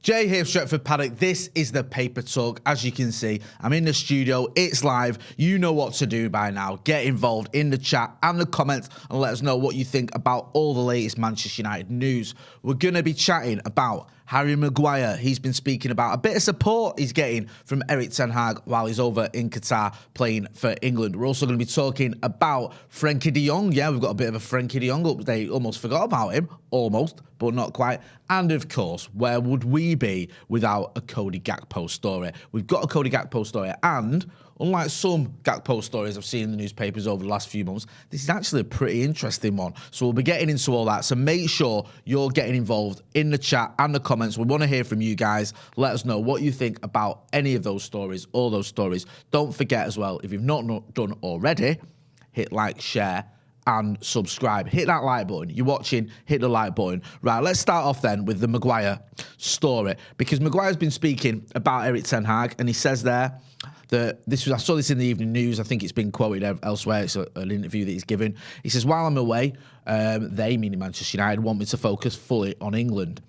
Jay here, Stretford, Paddock. This is the Paper Talk. As you can see, I'm in the studio. It's live. You know what to do by now. Get involved in the chat and the comments and let us know what you think about all the latest Manchester United news. We're going to be chatting about Harry Maguire. He's been speaking about a bit of support he's getting from Erik ten Hag while he's over in Qatar playing for England. We're also going to be talking about Frankie de Jong. Yeah, we've got a bit of a Frankie de Jong update. Almost forgot about him. Almost, but not quite. And of course, where would we be without a Cody Gakpo story? We've got a Cody Gakpo story, and unlike some Gakpo stories I've seen in the newspapers over the last few months, this is actually a pretty interesting one. So we'll be getting into all that. So make sure you're getting involved in the chat and the comments. We want to hear from you guys. Let us know what you think about any of those stories, all those stories. Don't forget as well, if you've not done already, hit like, share, and subscribe. Hit that like button. You're watching, hit the like button. Right, let's start off then with the Maguire story, because Maguire's been speaking about Erik ten Hag, and he says there that I saw this in the evening news. I think it's been quoted elsewhere. It's an interview that he's given. He says, while I'm away, they, meaning Manchester United, want me to focus fully on England.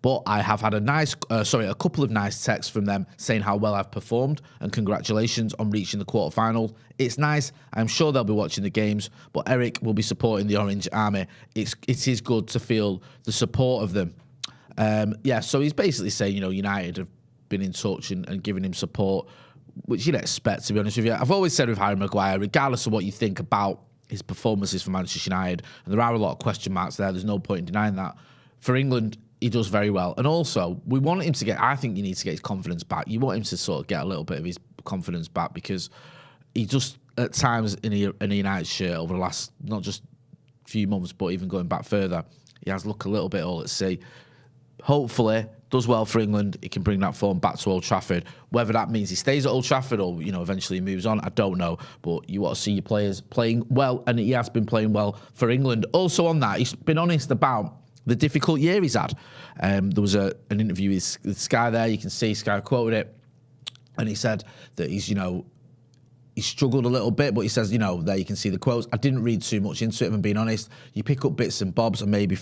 But I have had a couple of nice texts from them saying how well I've performed and congratulations on reaching the quarterfinals. It's nice. I'm sure they'll be watching the games, but Erik will be supporting the Orange Army. It is good to feel the support of them. So he's basically saying, United have been in touch and giving him support, which you'd expect, to be honest with you. I've always said with Harry Maguire, regardless of what you think about his performances for Manchester United, and there are a lot of question marks there's no point in denying that, for England, he does very well. And also, we want him to I think you need to get his confidence back. You want him to sort of get a little bit of his confidence back, because he just, at times in a United shirt over the last, not just few months, but even going back further, he has looked a little bit all at sea. Hopefully, does well for England. He can bring that form back to Old Trafford. Whether that means he stays at Old Trafford or, eventually he moves on, I don't know. But you want to see your players playing well, and he has been playing well for England. Also on that, he's been honest about the difficult year he's had. There was an interview with Sky there. You can see Sky quoted it, and he said that he's he struggled a little bit, but he says, there you can see the quotes. I didn't read too much into it, if I'm being honest. You pick up bits and bobs, and maybe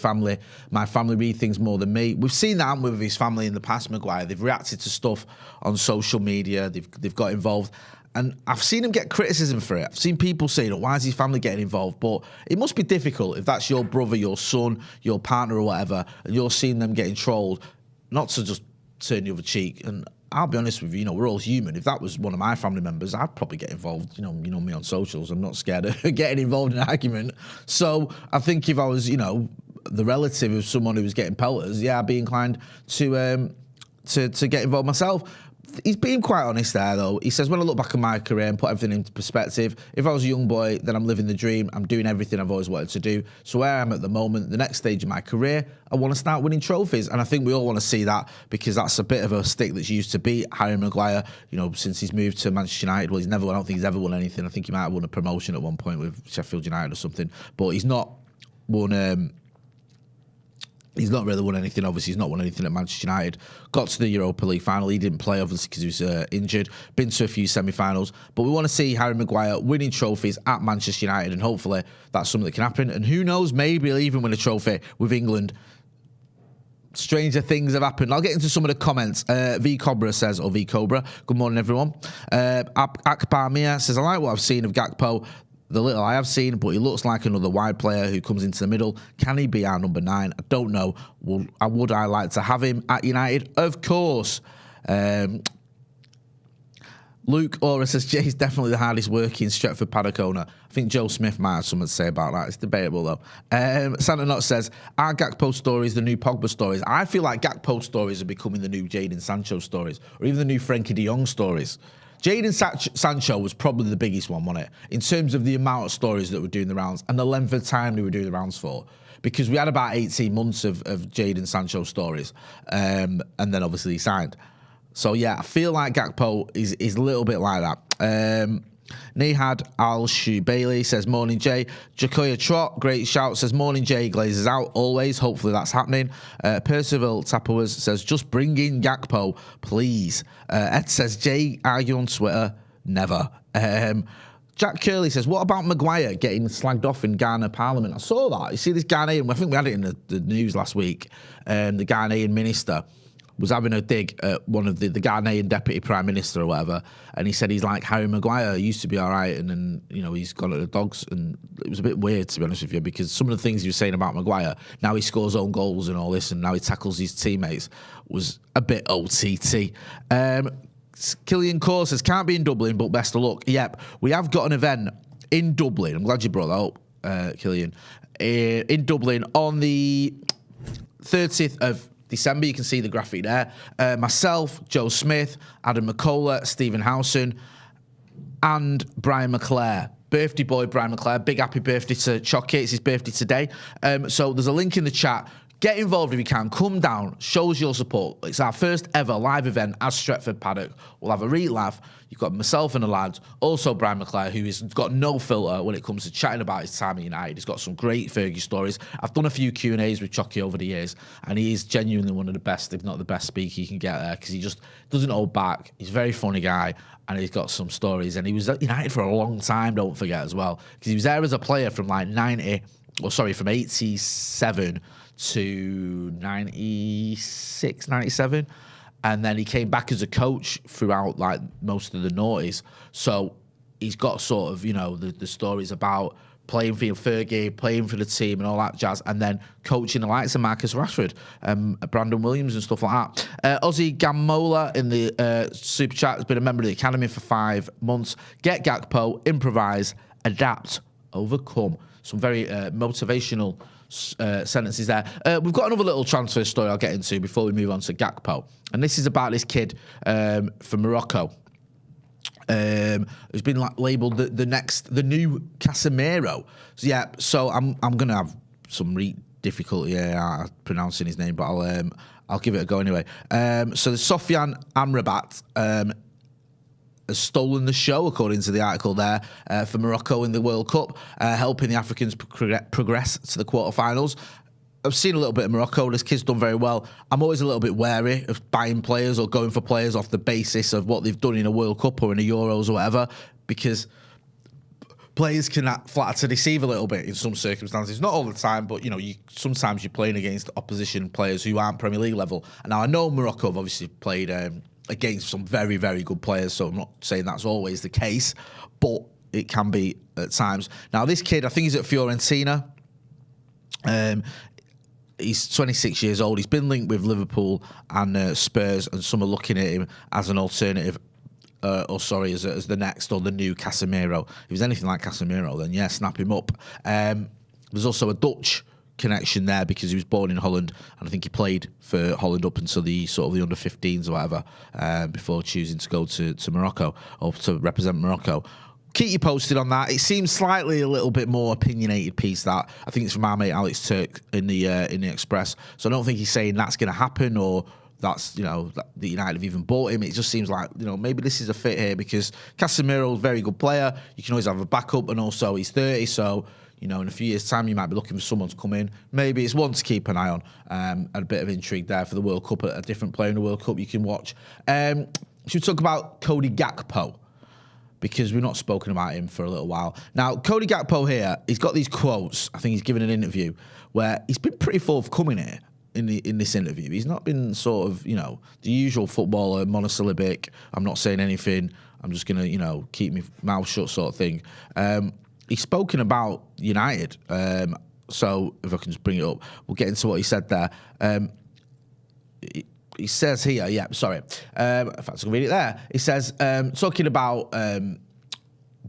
my family read things more than me. We've seen that with his family in the past, Maguire. They've reacted to stuff on social media. They've got involved. And I've seen him get criticism for it. I've seen people saying, why is his family getting involved? But it must be difficult if that's your brother, your son, your partner or whatever, and you're seeing them getting trolled, not to just turn the other cheek. And I'll be honest with you, we're all human. If that was one of my family members, I'd probably get involved. You know me on socials. I'm not scared of getting involved in an argument. So I think if I was, the relative of someone who was getting pelters, I'd be inclined to get involved myself. He's being quite honest there, though. He says, when I look back on my career and put everything into perspective, if I was a young boy, then I'm living the dream. I'm doing everything I've always wanted to do. So where I am at the moment, the next stage of my career, I want to start winning trophies. And I think we all want to see that, because that's a bit of a stick that's used to beat Harry Maguire, since he's moved to Manchester United. Well, I don't think he's ever won anything. I think he might have won a promotion at one point with Sheffield United or something. But he's not won... He's not really won anything, obviously. He's not won anything at Manchester United. Got to the Europa League final. He didn't play, obviously, because he was injured. Been to a few semi-finals. But we want to see Harry Maguire winning trophies at Manchester United, and hopefully that's something that can happen. And who knows, maybe he'll even win a trophy with England. Stranger things have happened. I'll get into some of the comments. V Cobra says, or V Cobra, good morning, everyone. Akbar Mia says, I like what I've seen of Gakpo. The little I have seen, but he looks like another wide player who comes into the middle. Can he be our number 9? I don't know. Would I like to have him at United? Of course. Luke Ora says, Jay's definitely the hardest working Stretford Paddock owner. I think Joe Smith might have something to say about that. It's debatable, though. Santa Not says, are Gakpo stories the new Pogba stories? I feel like Gakpo stories are becoming the new Jadon Sancho stories, or even the new Frankie de Jong stories. Jadon Sancho was probably the biggest one, wasn't it? In terms of the amount of stories that were doing the rounds and the length of time they were doing the rounds for. Because we had about 18 months of Jadon Sancho stories. And then obviously he signed. So yeah, I feel like Gakpo is a little bit like that. Nihad Al-Shu Bailey says, morning Jay. Jacoya Trot, great shout, says, morning Jay, Glazers out, always, hopefully that's happening. Percival Tapowers says, just bring in Gakpo, please. Ed says, Jay, argue on Twitter, never. Jack Curley says, what about Maguire getting slagged off in Ghana Parliament? I saw that. You see this Ghanaian, I think we had it in the news last week, the Ghanaian minister was having a dig at one of the Ghanaian deputy prime minister or whatever, and he said he's like Harry Maguire. He used to be all right, and then he's gone at the dogs, and it was a bit weird, to be honest with you, because some of the things he was saying about Maguire, now he scores own goals and all this, and now he tackles his teammates, was a bit OTT. Killian Core says, can't be in Dublin, but best of luck. Yep, we have got an event in Dublin. I'm glad you brought that up, Killian. In Dublin on the 30th of December. You can see the graphic there. Myself, Joe Smith, Adam McCullough, Stephen Howson, and Brian McClare. Birthday boy Brian McClare. Big happy birthday to Chocky. It's his birthday today. So there's a link in the chat. Get involved if you can. Come down. Show us your support. It's our first ever live event as Stretford Paddock. We'll have a real laugh. You've got myself and the lads. Also Brian McClare, who has got no filter when it comes to chatting about his time at United. He's got some great Fergie stories. I've done a few Q&As with Chocky over the years, and he is genuinely one of the best, if not the best speaker you can get there, because he just doesn't hold back. He's a very funny guy, and he's got some stories. And he was at United for a long time, don't forget, as well, because he was there as a player from like from 87 to 96, 97. And then he came back as a coach throughout like most of the noughties. So he's got sort of, the stories about playing for Fergie, playing for the team and all that jazz, and then coaching the likes of Marcus Rashford, Brandon Williams and stuff like that. Ozzy Gamola in the Super Chat has been a member of the Academy for 5 months. Get Gakpo, improvise, adapt, overcome. Some very motivational sentences there. We've got another little transfer story I'll get into before we move on to Gakpo. And this is about this kid from Morocco who's been labelled the new Casemiro. So I'm going to have some difficulty pronouncing his name, but I'll give it a go anyway. So the Sofyan Amrabat has stolen the show, according to the article there, for Morocco in the World Cup, helping the Africans progress to the quarterfinals. I've seen a little bit of Morocco. This kid's done very well. I'm always a little bit wary of buying players or going for players off the basis of what they've done in a World Cup or in a Euros or whatever, because players can flatter to deceive a little bit in some circumstances. Not all the time, but sometimes you're playing against opposition players who aren't Premier League level. And now I know Morocco have obviously played against some very, very good players, so I'm not saying that's always the case, but it can be at times. Now, this kid, I think he's at Fiorentina. He's 26 years old. He's been linked with Liverpool and Spurs, and some are looking at him as an alternative, as the next or the new Casemiro. If he's anything like Casemiro, then yeah, snap him up. There's also a Dutch connection there because he was born in Holland, and I think he played for Holland up until the under 15s or whatever, before choosing to go to Morocco or to represent Morocco. Keep you posted on that. It seems slightly a little bit more opinionated piece, that I think it's from our mate Alex Turk in the Express. So I don't think he's saying that's going to happen or that's that United have even bought him. It just seems like maybe this is a fit here because Casemiro is a very good player. You can always have a backup, and also he's 30, so in a few years' time you might be looking for someone to come in. Maybe it's one to keep an eye on. And a bit of intrigue there for the World Cup. A different player in the World Cup you can watch. Should we talk about Cody Gakpo? Because we've not spoken about him for a little while. Now, Cody Gakpo here, he's got these quotes. I think he's given an interview where he's been pretty forthcoming here in this interview. He's not been sort of, the usual footballer, monosyllabic, I'm not saying anything, I'm just going to, keep my mouth shut sort of thing. He's spoken about United. So if I can just bring it up, we'll get into what he said there. He says here, in fact, I can read it there. He says, talking about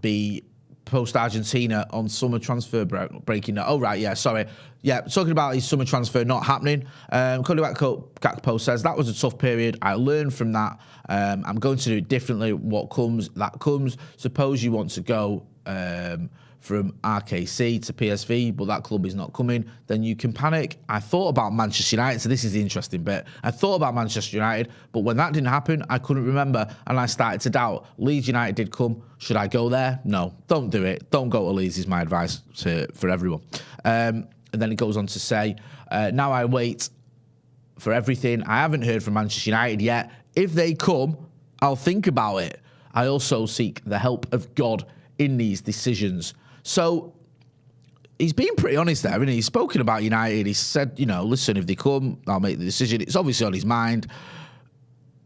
the post-Argentina on summer transfer breaking. Oh, right, yeah, sorry. Yeah, talking about his summer transfer not happening. Cody Gakpo says, that was a tough period. I learned from that. I'm going to do it differently. What comes, that comes. Suppose you want to go from RKC to PSV, but that club is not coming, then you can panic. I thought about Manchester United, so this is the interesting bit. I thought about Manchester United, but when that didn't happen, I couldn't remember, and I started to doubt. Leeds United did come. Should I go there? No, don't do it. Don't go to Leeds is my advice for everyone. And then he goes on to say, now I wait for everything. I haven't heard from Manchester United yet. If they come, I'll think about it. I also seek the help of God in these decisions. So he's been pretty honest there, hasn't he? He's spoken about United. He said, listen, if they come, I'll make the decision. It's obviously on his mind.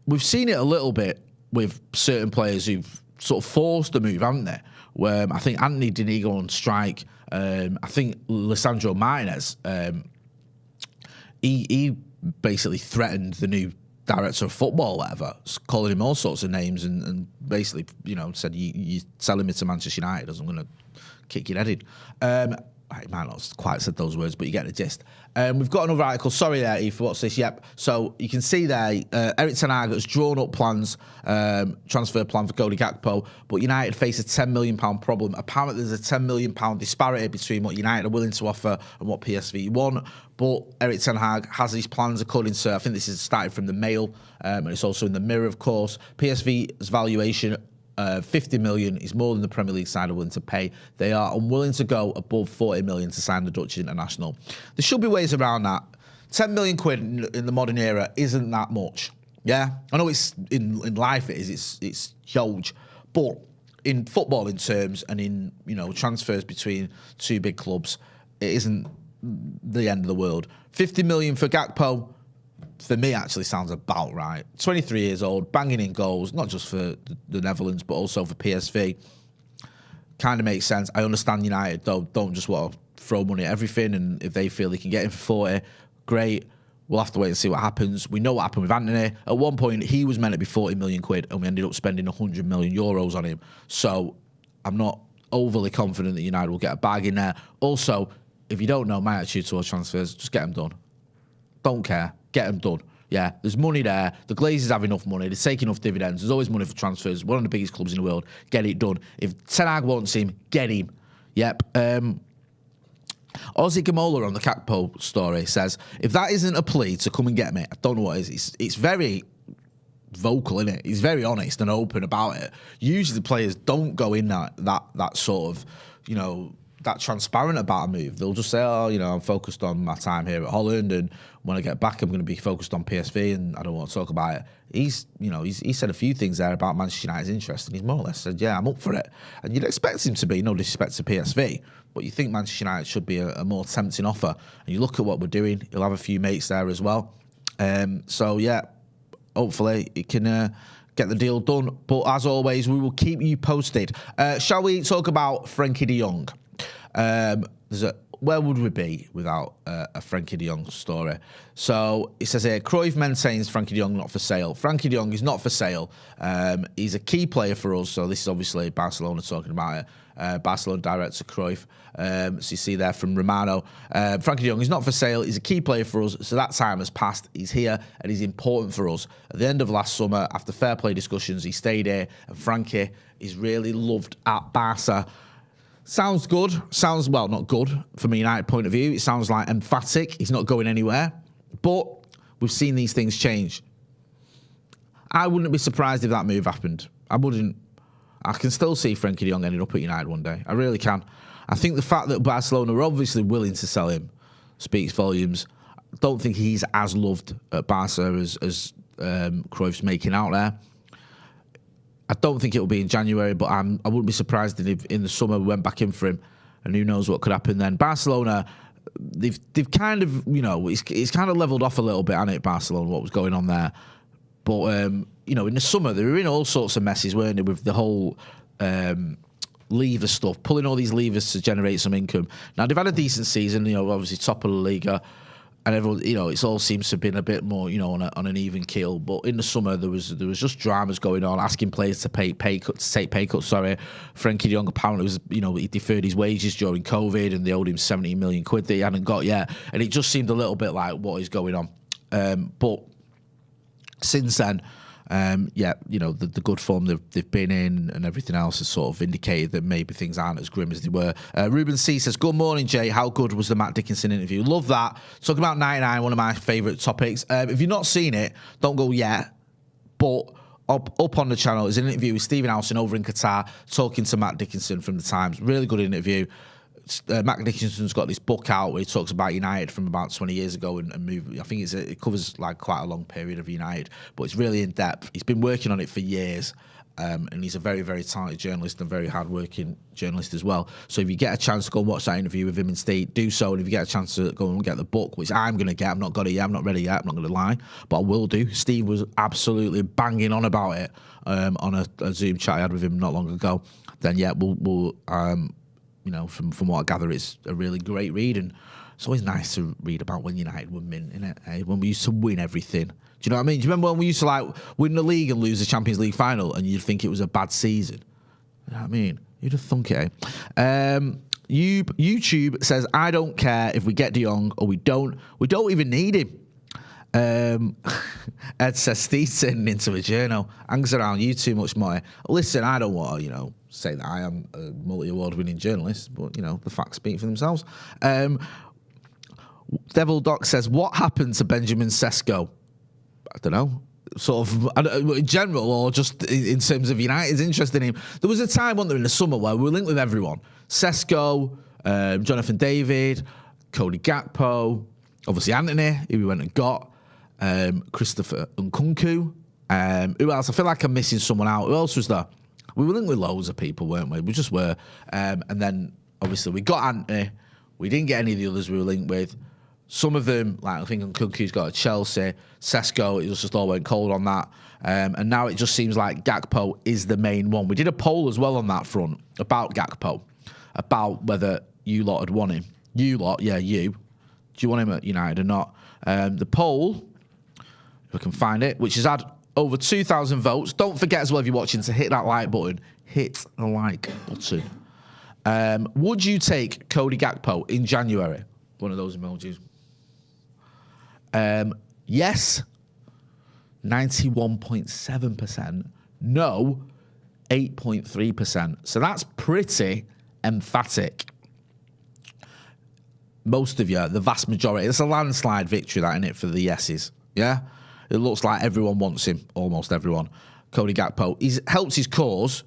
we've seen it a little bit with certain players who've sort of forced the move, haven't they? Where I think Anthony didn't go on strike. I think Lisandro Martinez, he basically threatened the new director of football, whatever, calling him all sorts of names and basically, said, you selling me to Manchester United, I'm going to kick your head in. I might not have quite said those words, but you get the gist. We've got another article. Sorry there, Eve, for what's this? Yep. So you can see there, Erik ten Hag has drawn up plans, transfer plan for Cody Gakpo, but United face a £10 million problem. Apparently there's a £10 million disparity between what United are willing to offer and what PSV want. But Erik ten Hag has these plans according to, I think this is started from the Mail, and it's also in the Mirror, of course. PSV's valuation, 50 million is more than the Premier League side are willing to pay. They are unwilling to go above 40 million to sign the Dutch international. There should be ways around that. 10 million quid in the modern era isn't that much. Yeah, I know it's in life it is. It's huge, but in footballing terms and in transfers between two big clubs, it isn't the end of the world. 50 million for Gakpo, for me, actually sounds about right. 23 years old, banging in goals, not just for the Netherlands, but also for PSV. Kind of makes sense. I understand United, though, don't just want to throw money at everything, and if they feel they can get him for 40, great. We'll have to wait and see what happens. We know what happened with Anthony. At one point, he was meant to be 40 million quid, and we ended up spending 100 million euros on him. So I'm not overly confident that United will get a bag in there. Also, if you don't know my attitude towards transfers, just get them done. Don't care. Get them done. Yeah, there's money there. The Glazers have enough money. They take enough dividends. There's always money for transfers. One of the biggest clubs in the world. Get it done. If ten Hag wants him, get him. Yep. Ozzy Gamola on the Gakpo story says, if that isn't a plea to come and get me, I don't know what it is. It's very vocal, isn't it? He's very honest and open about it. Usually the players don't go in that sort of, that transparent about a move. They'll just say, I'm focused on my time here at Holland, and when I get back, I'm going to be focused on PSV, and I don't want to talk about it. He's said a few things there about Manchester United's interest, and he's more or less said, yeah, I'm up for it. And you'd expect him to be, no disrespect to PSV, but you think Manchester United should be a more tempting offer. And you look at what we're doing, he'll have a few mates there as well. So, yeah, hopefully it can get the deal done. But as always, we will keep you posted. Shall we talk about Frankie de Jong? Where would we be without a Frankie de Jong story? So it says here, Cruyff maintains Frankie de Jong not for sale. Frankie de Jong is not for sale. He's a key player for us. So this is obviously Barcelona talking about it. Barcelona director Cruyff. So you see there from Romano. Frankie de Jong is not for sale. He's a key player for us. So that time has passed. He's here and he's important for us. At the end of last summer, after fair play discussions, he stayed here. And Frankie is really loved at Barca. Sounds good. Sounds, well, not good from a United point of view. It sounds like emphatic. He's not going anywhere. But we've seen these things change. I wouldn't be surprised if that move happened. I wouldn't. I can still see Frankie de Jong ending up at United one day. I really can. I think the fact that Barcelona are obviously willing to sell him speaks volumes. I don't think he's as loved at Barca as Cruyff's making out there. I don't think it'll be in January, but I wouldn't be surprised if in the summer we went back in for him, and who knows what could happen then. Barcelona, they've kind of, it's kind of levelled off a little bit, hasn't it, Barcelona, what was going on there. But, in the summer, they were in all sorts of messes, weren't they, with the whole lever stuff, pulling all these levers to generate some income. Now, they've had a decent season, obviously top of the Liga. And everyone, it all seems to have been a bit more, on an even keel. But in the summer, there was just dramas going on, asking players to take pay cuts. Frankie de Jong apparently was, he deferred his wages during COVID, and they owed him 70 million quid that he hadn't got yet. And it just seemed a little bit like what is going on. But since then, the good form they've been in and everything else has sort of indicated that maybe things aren't as grim as they were. Ruben C says, good morning, Jay. How good was the Matt Dickinson interview? Love that. Talking about 99, one of my favourite topics. If you've not seen it, don't go yet. But up on the channel is an interview with Stephen Howson over in Qatar talking to Matt Dickinson from the Times. Really good interview. Matt Dickinson's got this book out where he talks about United from about 20 years ago and moved. I think it covers like quite a long period of United, but it's really in depth. He's been working on it for years, And he's a very, very talented journalist and very hard-working journalist as well. So if you get a chance to go and watch that interview with him instead, do so. And if you get a chance to go and get the book, which I'm going to get, I've not got it yet, I'm not ready yet, I'm not going to lie, but I will do. Steve was absolutely banging on about it on a Zoom chat I had with him not long ago. Then, yeah, we'll you know, from what I gather, it's a really great read. And it's always nice to read about when United were mint, innit? Eh? When we used to win everything. Do you know what I mean? Do you remember when we used to like win the league and lose the Champions League final and you'd think it was a bad season? You know what I mean? You'd have thunk it, eh? YouTube says, I don't care if we get De Jong or we don't. We don't even need him. Ed says, Steve's turning into a journo. Hangs around you too much more. Listen, I don't want to, you know, say that I am a multi-award winning journalist, but, you know, the facts speak for themselves. Devil Doc says, what happened to Benjamin Sesko? I don't know, sort of in general or just in terms of United's interest in him. There was a time, wasn't there, in the summer where we were linked with everyone. Sesko, Jonathan David, Cody Gakpo, obviously Anthony, who we went and got, Christopher Nkunku. Who else? I feel like I'm missing someone out. Who else was there? We were linked with loads of people, weren't we? We just were. And then, obviously, we got Anthony. We didn't get any of the others we were linked with. Some of them, like I think Nkunku's got a Chelsea, Sesko, it just all went cold on that. And now it just seems like Gakpo is the main one. We did a poll as well on that front about Gakpo, about whether you lot had won him. You lot, yeah, you. Do you want him at United or not? The poll, if we can find it, which has had over 2,000 votes. Don't forget as well, if you're watching, to hit that like button. Hit the like button. Would you take Cody Gakpo in January? One of those emojis. Yes, 91.7%. No, 8.3%. So that's pretty emphatic. Most of you, the vast majority, it's a landslide victory, that, isn't it, for the yeses? Yeah? It looks like everyone wants him, almost everyone. Cody Gakpo. He's helped his cause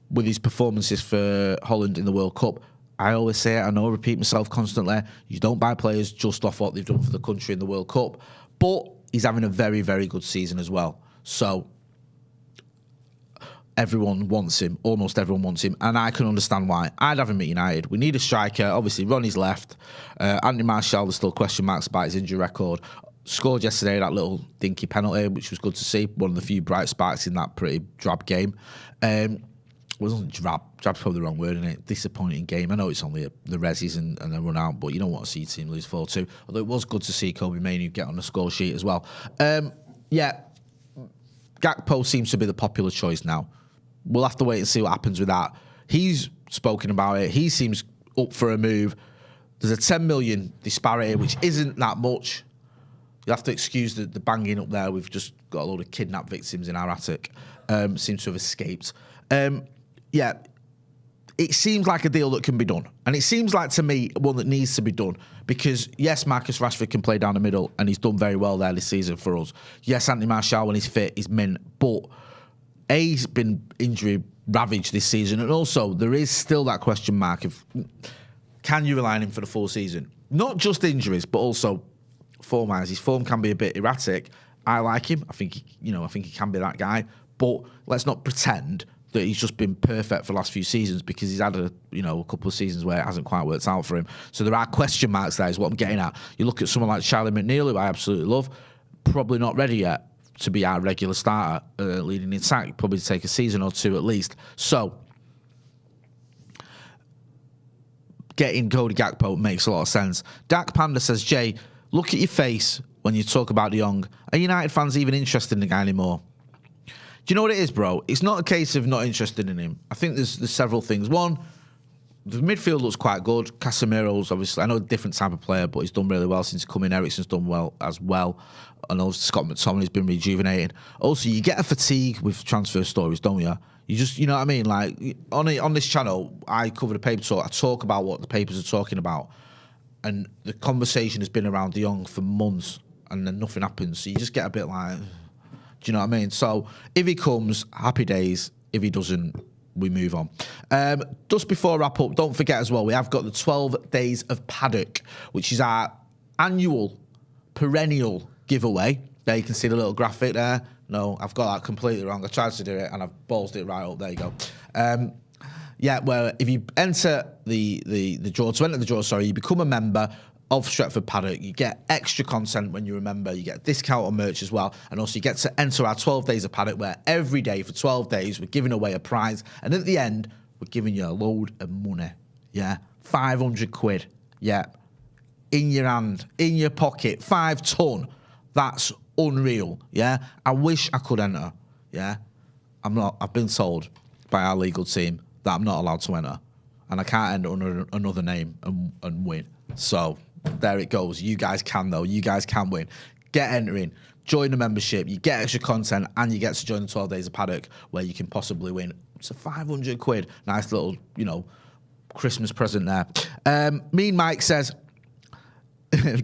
with his performances for Holland in the World Cup. I always say it, I know I repeat myself constantly, you don't buy players just off what they've done for the country in the World Cup, but he's having a very, very good season as well. So everyone wants him, almost everyone wants him, and I can understand why. I'd have him at United. We need a striker. Obviously, Ronnie's left. Anthony Martial, there's still question marks about his injury record. Scored yesterday, that little dinky penalty, which was good to see. One of the few bright sparks in that pretty drab game. Wasn't drab. Drab's probably the wrong word, isn't it? Disappointing game. I know it's only the resis and a run out, but you don't want to see your team lose 4-2. Although it was good to see Kobe Mainoo get on the score sheet as well. Yeah, Gakpo seems to be the popular choice now. We'll have to wait and see what happens with that. He's spoken about it. He seems up for a move. There's a 10 million disparity, which isn't that much. You have to excuse the banging up there. We've just got a load of kidnapped victims in our attic. Seems to have escaped. Yeah, it seems like a deal that can be done. And it seems like, to me, one that needs to be done. Because, yes, Marcus Rashford can play down the middle, and he's done very well there this season for us. Yes, Anthony Martial, when he's fit, is mint. But he's been injury-ravaged this season. And also, there is still that question mark of, can you rely on him for the full season? Not just injuries, but also form-wise. His form can be a bit erratic. I like him. I think he can be that guy. But let's not pretend that he's just been perfect for the last few seasons, because he's had a couple of seasons where it hasn't quite worked out for him. So there are question marks there, is what I'm getting at. You look at someone like Charlie McNeil, who I absolutely love, probably not ready yet to be our regular starter leading the attack, probably take a season or two at least. So getting Cody Gakpo makes a lot of sense. Dak Panda says, Jay, look at your face when you talk about De Jong. Are United fans even interested in the guy anymore? Do you know what it is, bro? It's not a case of not interested in him. I think there's several things. One, the midfield looks quite good. Casemiro's obviously, I know, a different type of player, but he's done really well since coming. Eriksen's done well as well. I know Scott McTominay's been rejuvenated. Also, you get a fatigue with transfer stories, don't you? You just, you know what I mean? Like, on this channel, I cover the paper talk. I talk about what the papers are talking about. And the conversation has been around De Jong for months, and then nothing happens. So you just get a bit like, do you know what I mean? So if he comes, happy days. If he doesn't, we move on. Just before I wrap up, don't forget as well, we have got the 12 Days of Paddock, which is our annual, perennial giveaway. There you can see the little graphic there. No, I've got that completely wrong. I tried to do it and I've ballsed it right up. There you go. Yeah, well, if you enter the draw, you become a member of Stretford Paddock. You get extra content when you're a member. You get a discount on merch as well. And also you get to enter our 12 days of Paddock, where every day for 12 days we're giving away a prize. And at the end, we're giving you a load of money. Yeah, 500 quid. Yeah, in your hand, in your pocket, 5 ton. That's unreal. Yeah, I wish I could enter. Yeah, I'm not. I've been told by our legal team that I'm not allowed to enter, and I can't enter under another name and win. So there it goes. You guys can, though. You guys can win. Get entering. Join the membership. You get extra content, and you get to join the 12 days of Paddock, where you can possibly win up to 500 quid. Nice little, Christmas present there. Mean Mike says,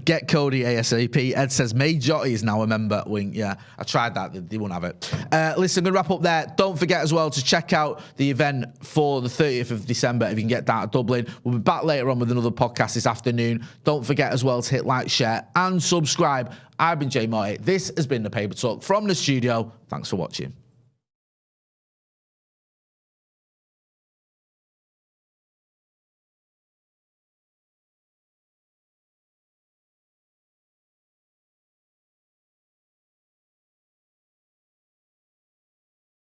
get Cody ASAP. Ed says, May Jotty is now a member. Wink, yeah. I tried that. They won't have it. Listen, I'm going to wrap up there. Don't forget as well to check out the event for the 30th of December if you can get down to Dublin. We'll be back later on with another podcast this afternoon. Don't forget as well to hit like, share, and subscribe. I've been Jay Motty. This has been The Paper Talk from the studio. Thanks for watching.